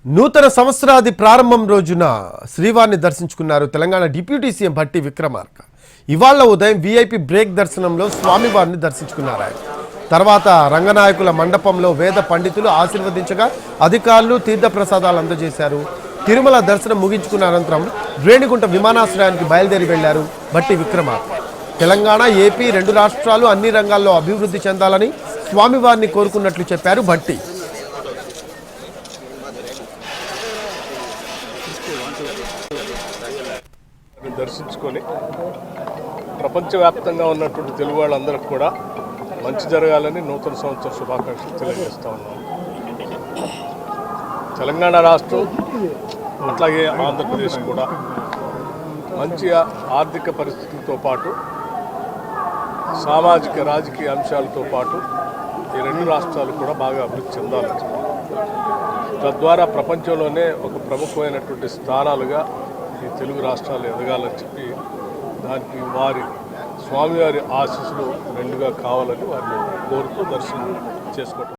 నూతన సంవత్సరాది ప్రారంభం రోజున శ్రీవారిని దర్శించుకున్నారు తెలంగాణ డిప్యూటీ సీఎం భట్టి విక్రమార్క. ఇవాళ ఉదయం వీఐపీ బ్రేక్ దర్శనంలో స్వామివారిని దర్శించుకున్నారు. ఆయన తర్వాత రంగనాయకుల మండపంలో వేద పండితులు ఆశీర్వదించగా అధికారులు తీర్థప్రసాదాలు అందజేశారు. తిరుమల దర్శనం ముగించుకున్న అనంతరం రేణిగుంట విమానాశ్రయానికి బయలుదేరి వెళ్లారు భట్టి విక్రమార్క. తెలంగాణ, ఏపీ రెండు రాష్ట్రాలు అన్ని రంగాల్లో అభివృద్ధి చెందాలని స్వామివారిని కోరుకున్నట్లు చెప్పారు భట్టి. దర్శించుకొని ప్రపంచవ్యాప్తంగా ఉన్నటువంటి తెలుగు వాళ్ళందరికీ కూడా మంచి జరగాలని నూతన సంవత్సర శుభాకాంక్షలు తెలియజేస్తూ ఉన్నాం. తెలంగాణ రాష్ట్రం అట్లాగే ఆంధ్రప్రదేశ్ కూడా మంచి ఆర్థిక పరిస్థితులతో పాటు సామాజిక రాజకీయ అంశాలతో పాటు ఈ రెండు రాష్ట్రాలు కూడా బాగా అభివృద్ధి చెందాలని, తద్వారా ప్రపంచంలోనే ఒక ప్రముఖమైనటువంటి స్థానాలుగా ఈ తెలుగు రాష్ట్రాలు ఎదగాలని చెప్పి దానికి స్వామివారి ఆశీస్సులు మెండుగా కావాలని వారిని కోరుతూ దర్శనం చేసుకోవటం.